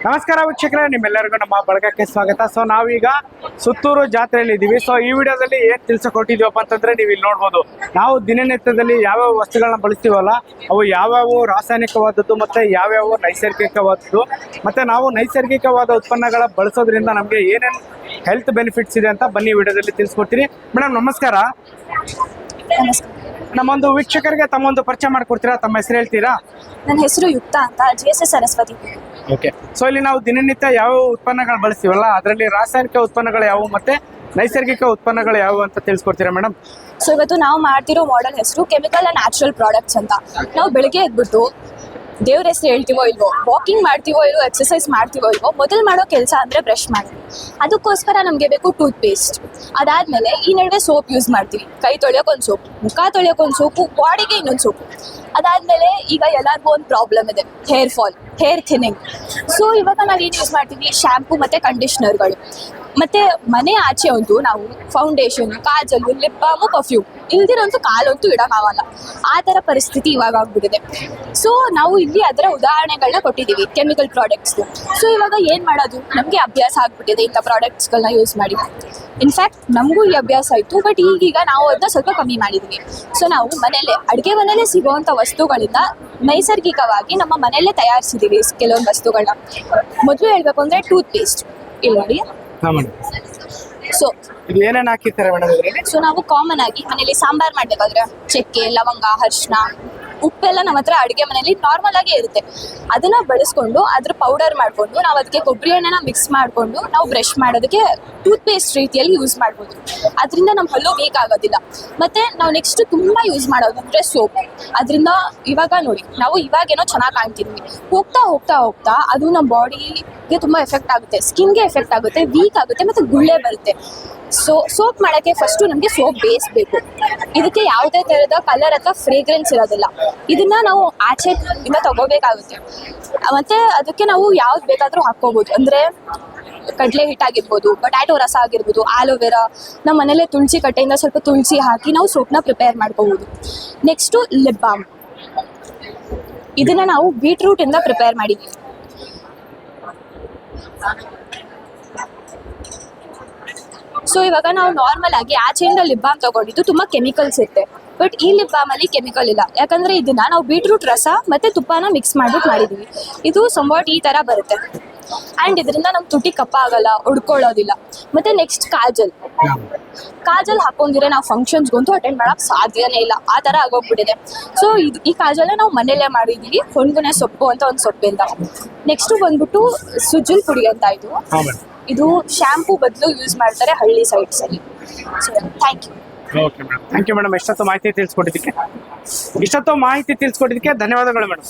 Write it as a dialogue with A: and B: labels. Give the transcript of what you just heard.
A: ನಮಸ್ಕಾರ ವೀಕ್ಷಕರೇ, ನಿಮ್ಮೆಲ್ಲರಿಗೂ ನಮ್ಮ ಬಳಗಕ್ಕೆ ಸ್ವಾಗತ. ಸೊ ನಾವೀಗ ಸುತ್ತೂರು ಜಾತ್ರೆಯಲ್ಲಿ ಇದ್ದೀವಿ. ಸೊ ಈ ವಿಡಿಯೋದಲ್ಲಿ ಏನು ತಿಳಿಸಿಕೊಟ್ಟಿದ್ದೀವಪ್ಪ ಅಂತಂದ್ರೆ ನೀವು ಇಲ್ಲಿ ನೋಡ್ಬೋದು. ನಾವು ದಿನನಿತ್ಯದಲ್ಲಿ ಯಾವ್ಯಾವ ವಸ್ತುಗಳನ್ನ ಬಳಸ್ತೀವಲ್ಲ ಅವು ಯಾವ್ಯಾವ ರಾಸಾಯನಿಕವಾದದ್ದು ಮತ್ತೆ ಯಾವ್ಯಾವ ನೈಸರ್ಗಿಕವಾದದ್ದು, ಮತ್ತೆ ನಾವು ನೈಸರ್ಗಿಕವಾದ ಉತ್ಪನ್ನಗಳ ಬಳಸೋದ್ರಿಂದ ನಮಗೆ ಏನೇನು ಹೆಲ್ತ್ ಬೆನಿಫಿಟ್ಸ್ ಇದೆ ಅಂತ ಬನ್ನಿ ವಿಡಿಯೋದಲ್ಲಿ ತಿಳಿಸ್ಕೊಡ್ತೀನಿ. ಮೇಡಮ್ ನಮಸ್ಕಾರ. ನಮ್ಮೊಂದು ವೀಕ್ಷಕರಿಗೆ ತಮ್ಮೊಂದು ಪರಿಚಯ ಮಾಡಿಕೊಡ್ತೀರಾ? ತಮ್ಮ ಹೆಸರು ಹೇಳ್ತೀರಾ?
B: ನನ್ನ ಹೆಸರು ಯುಕ್ತ ಅಂತ, JSS ಸರಸ್ವತಿ.
A: ಓಕೆ. ಸೊ ಇಲ್ಲಿ ನಾವು ದಿನನಿತ್ಯ ಯಾವ ಉತ್ಪನ್ನಗಳು ಬಳಸ್ತೀವಲ್ಲ ಅದರಲ್ಲಿ ರಾಸಾಯನಿಕ ಉತ್ಪನ್ನಗಳು ಯಾವುವು ಮತ್ತೆ ನೈಸರ್ಗಿಕ ಉತ್ಪನ್ನಗಳು ಯಾವುವು ಅಂತ ತಿಳಿಸ್ಕೊಡ್ತೀರಾ ಮೇಡಮ್?
B: ಸೊ ಇವತ್ತು ನಾವು ಮಾಡ್ತಿರೋ ಮಾಡೆಲ್ ಹೆಸರು ಕೆಮಿಕಲ್ ಅಂಡ್ ನ್ಯಾಚುರಲ್ ಪ್ರಾಡಕ್ಟ್ಸ್ ಅಂತ. ನಾವು ಬೆಳಗ್ಗೆ ಎದ್ಬಿಟ್ಟು ದೇವ್ರ ಹೆಸರು ಹೇಳ್ತೀವೋ ಇಲ್ವೋ, ವಾಕಿಂಗ್ ಮಾಡ್ತೀವೋ ಇಲ್ವೋ, ಎಕ್ಸಸೈಸ್ ಮಾಡ್ತೀವೋ ಇಲ್ವೋ, ಮೊದಲು ಮಾಡೋ ಕೆಲಸ ಅಂದರೆ ಬ್ರಷ್ ಮಾಡೋದು. ಅದಕ್ಕೋಸ್ಕರ ನಮಗೆ ಬೇಕು ಟೂತ್ ಪೇಸ್ಟ್. ಅದಾದಮೇಲೆ ಈ ನಡುವೆ ಸೋಪ್ ಯೂಸ್ ಮಾಡ್ತೀವಿ. ಕೈ ತೊಳೆಯೋಕೊಂದು ಸೋಪು, ಮುಖ ತೊಳೆಯೋಕೊಂದು ಸೋಪು, ಬಾಡಿಗೆ ಇನ್ನೊಂದು ಸೋಪು. ಅದಾದಮೇಲೆ ಈಗ ಎಲ್ಲರಿಗೂ ಒಂದು ಪ್ರಾಬ್ಲಮ್ ಇದೆ, hair fall, hair thinning. So ಇವಾಗ ನಾವು ಏನು ಯೂಸ್ ಮಾಡ್ತೀವಿ, ಶ್ಯಾಂಪು ಮತ್ತು ಕಂಡೀಷ್ನರ್ಗಳು. ಮತ್ತು ಮನೆ ಆಚೆ ಒಂದು ನಾವು foundation, kajal, lip balm, perfume ಇಲ್ದಿರೋಂತೂ ಕಾಲಂತೂ ಇಡೋಕ್ಕಾಗಲ್ಲ. ಆ ಥರ ಪರಿಸ್ಥಿತಿ ಇವಾಗ ಆಗ್ಬಿಟ್ಟಿದೆ. ಸೊ ನಾವು ಇಲ್ಲಿ ಅದರ ಉದಾಹರಣೆಗಳನ್ನ ಕೊಟ್ಟಿದ್ದೀವಿ, ಕೆಮಿಕಲ್ ಪ್ರಾಡಕ್ಟ್ಸ್ದು. ಸೊ ಇವಾಗ ಏನು ಮಾಡೋದು, ನಮಗೆ ಅಭ್ಯಾಸ ಆಗ್ಬಿಟ್ಟಿದೆ ಇಂಥ ಪ್ರಾಡಕ್ಟ್ಸ್ಗಳನ್ನ ಯೂಸ್ ಮಾಡಿ. ಇನ್ಫ್ಯಾಕ್ಟ್ ನಮಗೂ ಈ ಅಭ್ಯಾಸ ಇತ್ತು, ಬಟ್ ಈಗೀಗ ನಾವು ಅದನ್ನ ಸ್ವಲ್ಪ ಕಮ್ಮಿ ಮಾಡಿದ್ವಿ. ಸೊ ನಾವು ಮನೆಯಲ್ಲೇ ಅಡುಗೆ ಮನೆಯಲ್ಲೇ ಸಿಗುವಂಥ ವಸ್ತುಗಳಿಂದ ನೈಸರ್ಗಿಕವಾಗಿ ನಮ್ಮ ಮನೆಯಲ್ಲೇ ತಯಾರಿಸಿದ್ದೀವಿ ಕೆಲವೊಂದು ವಸ್ತುಗಳನ್ನ. ಮೊದಲು ಹೇಳಬೇಕು ಅಂದರೆ ಟೂತ್ ಪೇಸ್ಟ್ ಇಲ್ಲಿ ನೋಡಿ. ಸೊ
A: ಇದು ಏನೇನು ಹಾಕಿರ್ತಾರೆ ಮೇಡಮ್ ಇದರಲ್ಲಿ?
B: ಸೊ ನಾವು ಕಾಮನ್ ಆಗಿ ಮನೇಲಿ ಸಾಂಬಾರ್ ಮಾಡಬೇಕಾದ್ರೆ ಚಕ್ಕೆ, ಲವಂಗ, ಅರಿಶಿನ, ಉಪ್ಪೆಲ್ಲ ನಮ್ಮ ಹತ್ರ ಅಡುಗೆ ಮನೆಯಲ್ಲಿ ನಾರ್ಮಲ್ ಆಗೇ ಇರುತ್ತೆ. ಅದನ್ನ ಬಳಸ್ಕೊಂಡು ಅದ್ರ ಪೌಡರ್ ಮಾಡಿಕೊಂಡು ನಾವು ಅದಕ್ಕೆ ಕೊಬ್ಬರಿ ಎಣ್ಣೆನ ಮಿಕ್ಸ್ ಮಾಡಿಕೊಂಡು ನಾವು ಬ್ರಷ್ ಮಾಡೋದಕ್ಕೆ ಟೂತ್ ಪೇಸ್ಟ್ ರೀತಿಯಲ್ಲಿ ಯೂಸ್ ಮಾಡ್ಬೋದು. ಅದರಿಂದ ನಮ್ಮ ಹಲ್ಲು ವೀಕ್ ಆಗೋದಿಲ್ಲ. ಮತ್ತು ನಾವು ನೆಕ್ಸ್ಟ್ ತುಂಬ ಯೂಸ್ ಮಾಡೋದು ಅಂದರೆ ಸೋಪ್. ಅದರಿಂದ ಇವಾಗ ನೋಡಿ, ನಾವು ಇವಾಗೇನೋ ಚೆನ್ನಾಗಿ ಕಾಣ್ತಿದ್ವಿ, ಹೋಗ್ತಾ ಹೋಗ್ತಾ ಹೋಗ್ತಾ ಅದು ನಮ್ಮ ಬಾಡಿಗೆ ತುಂಬ ಎಫೆಕ್ಟ್ ಆಗುತ್ತೆ, ಸ್ಕಿನ್ಗೆ ಎಫೆಕ್ಟ್ ಆಗುತ್ತೆ, ವೀಕ್ ಆಗುತ್ತೆ ಮತ್ತು ಗುಳ್ಳೆ ಬರುತ್ತೆ. ಸೊ ಸೋಪ್ ಮಾಡೋಕ್ಕೆ ಫಸ್ಟು ನಮಗೆ ಸೋಪ್ ಬೇಸ್ ಬೇಕು. ಇದಕ್ಕೆ ಯಾವುದೇ ಥರದ ಕಲರ್ ಅಥವಾ ಫ್ರೇಗ್ರೆನ್ಸ್ ಇರೋದಿಲ್ಲ. ಇದನ್ನು ನಾವು ಆಚೆ ಇಂದ ತಗೋಬೇಕಾಗುತ್ತೆ. ಮತ್ತು ಅದಕ್ಕೆ ನಾವು ಯಾವ್ದು ಬೇಕಾದರೂ ಹಾಕ್ಕೋಬೋದು. ಅಂದರೆ ಕಡಲೆ ಹಿಟ್ಟಾಗಿರ್ಬೋದು, ಪೊಟ್ಯಾಟೊ ರಸ ಆಗಿರ್ಬೋದು, ಆಲೋವೆರಾ, ನಮ್ಮ ಮನೇಲೆ ತುಳಸಿ ಕಟ್ಟೆಯಿಂದ ಸ್ವಲ್ಪ ತುಳಸಿ ಹಾಕಿ ನಾವು ಸೋಪ್ನ ಪ್ರಿಪೇರ್ ಮಾಡ್ಕೋಬೋದು. Next lip balm. ಇದನ್ನು ನಾವು ಬೀಟ್ರೂಟಿಂದ ಪ್ರಿಪೇರ್ ಮಾಡಿದ್ದೀವಿ. ಸೊ ಇವಾಗ ನಾವು ನಾರ್ಮಲ್ ಆಗಿ ಆಚೆಯಿಂದ ಲಿಪ್ ಬಾಮ್ ತೊಗೊಂಡಿದ್ದು ತುಂಬ ಕೆಮಿಕಲ್ಸ್ ಇರುತ್ತೆ. ಬಟ್ ಈ ಲಿಪ್ ಬಾಮಲ್ಲಿ ಕೆಮಿಕಲ್ ಇಲ್ಲ, ಯಾಕಂದರೆ ಇದನ್ನು ನಾವು ಬೀಟ್ರೂಟ್ ರಸ ಮತ್ತು ತುಪ್ಪನ ಮಿಕ್ಸ್ ಮಾಡಿಬಿಟ್ಟು ಮಾಡಿದ್ದೀವಿ. ಇದು ಸಂವಾಟ್ ಈ ಥರ ಬರುತ್ತೆ. ಆ್ಯಂಡ್ ಇದರಿಂದ ನಮ್ಮ ತುಟಿ ಕಪ್ಪ ಆಗಲ್ಲ, ಉಡ್ಕೊಳ್ಳೋದಿಲ್ಲ. ಮತ್ತು ನೆಕ್ಸ್ಟ್ ಕಾಜಲ್ ಹಾಕೊಂಡಿದ್ರೆ ನಾವು ಫಂಕ್ಷನ್ಸ್ಗಂತೂ ಅಟೆಂಡ್ ಮಾಡೋಕ್ಕೆ ಸಾಧ್ಯನೇ ಇಲ್ಲ, ಆ ಥರ ಆಗೋಗ್ಬಿಟ್ಟಿದೆ. ಸೊ ಈ ಕಾಜಲ್ನ ನಾವು ಮನೆಯಲ್ಲೇ ಮಾಡಿದ್ದೀವಿ, ಹೊಣ್ಗುನೆ ಸೊಪ್ಪು ಅಂತ ಒಂದು ಸೊಪ್ಪಿಂದ. ನೆಕ್ಸ್ಟು ಬಂದ್ಬಿಟ್ಟು ಸುಜಲ್ ಪುಡಿ ಅಂತ ಇದು ಶ್ಯಾಂಪು ಬದಲು ಯೂಸ್ ಮಾಡ್ತಾರೆ ಹಳ್ಳಿ ಸೈಡ್ಸಲ್ಲಿ. So thank you.
A: Okay madam, thank you madam. ಇಷ್ಟೊತ್ತು ಮಾಹಿತಿ ತಿಳಿಸ್ಕೊಟ್ಟಿದ್ದಕ್ಕೆ ಧನ್ಯವಾದಗಳು ಮೇಡಮ್.